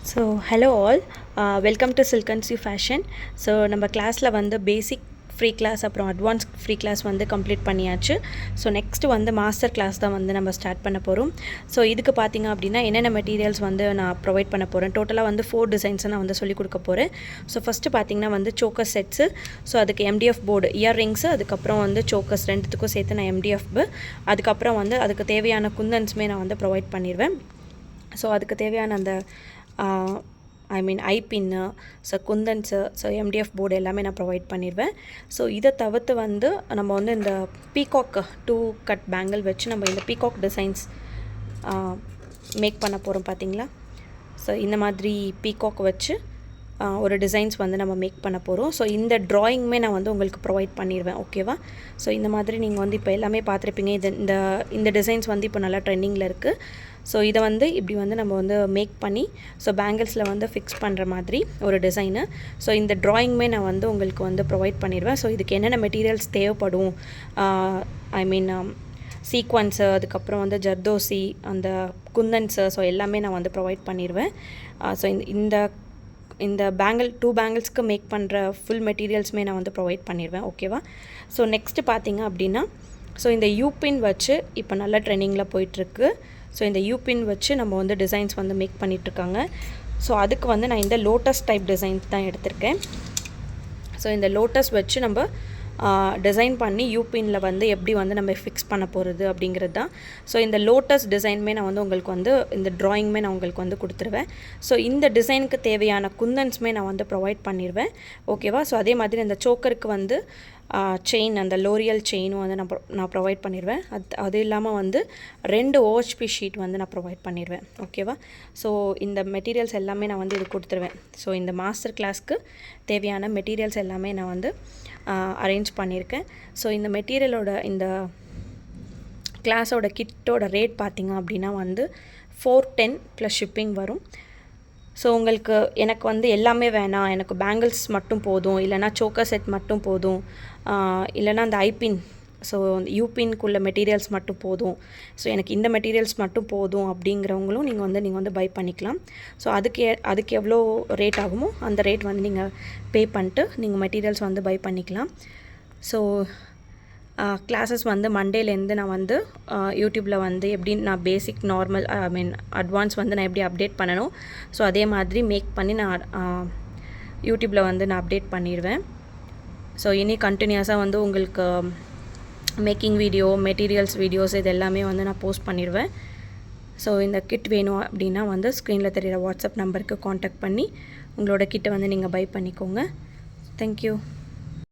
So hello all, welcome to Silkancy Fashion. So நம்ம கிளாஸில் வந்து பேசிக் ஃப்ரீ கிளாஸ் அப்புறம் அட்வான்ஸ் ஃப்ரீ கிளாஸ் வந்து கம்ப்ளீட் பண்ணியாச்சு. ஸோ நெக்ஸ்ட்டு வந்து மாஸ்டர் கிளாஸ் தான் வந்து நம்ம ஸ்டார்ட் பண்ண போகிறோம். ஸோ இதுக்கு பார்த்திங்க அப்படின்னா என்னென்ன மெட்டீரியல்ஸ் வந்து நான் ப்ரொவைட் பண்ண போகிறேன். டோட்டலாக வந்து 4 டிசைன்ஸை நான் வந்து சொல்லிக் கொடுக்க போகிறேன். ஸோ ஃபஸ்ட்டு பார்த்திங்கன்னா வந்து சோக்கர் செட்ஸு, ஸோ அதுக்கு MDF போர்டு, இயர்ரிங்ஸு, அதுக்கப்புறம் வந்து சோக்கர்ஸ் ரெண்டுத்துக்கும் சேர்த்து நான் MDF, அதுக்கப்புறம் வந்து அதுக்கு தேவையான குந்தன்ஸுமே நான் வந்து ப்ரொவைட் பண்ணிடுவேன். ஸோ அதுக்கு தேவையான அந்த ஐபின்னு, ஸோ குந்தன்ஸு, ஸோ MDF போர்டு எல்லாமே நான் ப்ரொவைட் பண்ணிடுவேன். ஸோ இதை தவிர்த்து வந்து நம்ம வந்து இந்த பீகாக் 2 கட் பேங்கிள் வச்சு நம்ம இந்த பீகாக் டிசைன்ஸ் மேக் பண்ண போகிறோம் பார்த்திங்களா. ஸோ இந்த மாதிரி பீகாக் வச்சு ஒரு டிசைன்ஸ் வந்து நம்ம மேக் பண்ண போகிறோம். ஸோ இந்த ட்ராயிங்குமே நான் வந்து உங்களுக்கு ப்ரொவைட் பண்ணிடுவேன், ஓகேவா. ஸோ இந்த மாதிரி நீங்கள் வந்து இப்போ எல்லாமே பார்த்துருப்பீங்க. இந்த டிசைன்ஸ் வந்து இப்போ நல்லா ட்ரெண்டிங்கில் இருக்குது. ஸோ இதை வந்து இப்படி வந்து நம்ம வந்து மேக் பண்ணி ஸோ பேங்கிள்ஸில் வந்து ஃபிக்ஸ் பண்ணுற மாதிரி ஒரு டிசைனு. ஸோ இந்த ட்ராயிங்குமே நான் வந்து உங்களுக்கு வந்து ப்ரொவைட் பண்ணிடுவேன். ஸோ இதுக்கு என்னென்ன மெட்டீரியல்ஸ் தேவைப்படும், சீக்வன்ஸு, அதுக்கப்புறம் வந்து ஜர்தோசி, அந்த குந்தன்ஸு, ஸோ எல்லாமே நான் வந்து ப்ரொவைட் பண்ணிடுவேன். ஸோ இந்த 2 பேங்கிள்ஸ்க்கு மேக் பண்ணுற ஃபுல் மெட்டீரியல்ஸுமே நான் வந்து ப்ரொவைட் பண்ணிடுவேன், ஓகேவா. ஸோ நெக்ஸ்ட்டு பார்த்திங்க அப்படின்னா ஸோ இந்த யூபின் வச்சு இப்போ நல்லா ட்ரெண்டிங்கில் போயிட்டுருக்கு. ஸோ இந்த யூபின் வச்சு நம்ம வந்து டிசைன்ஸ் வந்து மேக் பண்ணிகிட்ருக்காங்க. ஸோ அதுக்கு வந்து நான் இந்த லோட்டஸ் டைப் டிசைன்ஸ் தான் எடுத்திருக்கேன். ஸோ இந்த லோட்டஸ் வச்சு நம்ம டிசைன் பண்ணி யூபின்ல வந்து எப்படி வந்து நம்ம ஃபிக்ஸ் பண்ண போகிறது அப்படிங்கிறது தான். ஸோ இந்த லோட்டஸ் டிசைனுமே நான் வந்து உங்களுக்கு வந்து இந்த ட்ராயிங்குமே நான் உங்களுக்கு வந்து கொடுத்துருவேன். ஸோ இந்த டிசைனுக்கு தேவையான குந்தன்ஸுமே நான் வந்து ப்ரொவைட் பண்ணிடுவேன், ஓகேவா. ஸோ அதே மாதிரி இந்த சோக்கருக்கு வந்து செயின், அந்த லோரியல் செயினும் வந்து நான் ப்ரொவைட் பண்ணிடுவேன். அது இல்லாமல் வந்து 2 OHP ஷீட் வந்து நான் ப்ரொவைட் பண்ணிடுவேன், ஓகேவா. ஸோ இந்த மெட்டீரியல்ஸ் எல்லாமே நான் வந்து இது கொடுத்துருவேன். ஸோ இந்த மாஸ்டர் கிளாஸ்க்கு தேவையான மெட்டீரியல்ஸ் எல்லாமே நான் வந்து அரேஞ்ச் பண்ணியிருக்கேன். ஸோ இந்த மெட்டீரியலோட இந்த கிளாஸோட கிட்டோட ரேட் பார்த்திங்க அப்படின்னா வந்து 410 ப்ளஸ் ஷிப்பிங் வரும். ஸோ உங்களுக்கு எனக்கு வந்து எல்லாமே வேணாம், எனக்கு பேங்கிள்ஸ் மட்டும் போதும், இல்லைனா சோக்கர் செட் மட்டும் போதும், இல்லைனா அந்த ஐபின், ஸோ யூபின்குள்ள மெட்டீரியல்ஸ் மட்டும் போதும், ஸோ எனக்கு இந்த மெட்டீரியல்ஸ் மட்டும் போதும் அப்படிங்கிறவங்களும் நீங்கள் வந்து பை பண்ணிக்கலாம். ஸோ அதுக்கு எவ்வளோ ரேட் ஆகுமோ அந்த ரேட் வந்து நீங்கள் பே பண்ணிட்டு நீங்கள் மெட்டீரியல்ஸ் வந்து பை பண்ணிக்கலாம். ஸோ கிளாஸஸ் வந்து மண்டேலேருந்து நான் வந்து யூடியூப்பில் வந்து எப்படி நான் பேசிக், நார்மல், அட்வான்ஸ் வந்து நான் எப்படி அப்டேட் பண்ணணும், ஸோ அதே மாதிரி மேக் பண்ணி நான் யூடியூப்பில் வந்து நான் அப்டேட் பண்ணிடுவேன். ஸோ இனி கண்டினியூஸாக வந்து உங்களுக்கு மேக்கிங் வீடியோ, மெட்டீரியல்ஸ் வீடியோஸ் இது எல்லாமே வந்து நான் போஸ்ட் பண்ணிடுவேன். ஸோ இந்த கிட் வேணும் அப்படின்னா வந்து ஸ்க்ரீனில் தெரிகிற வாட்ஸ்அப் நம்பருக்கு காண்டாக்ட் பண்ணி உங்களோட கிட்டை வந்து நீங்கள் பை பண்ணிக்கோங்க. தேங்க்யூ.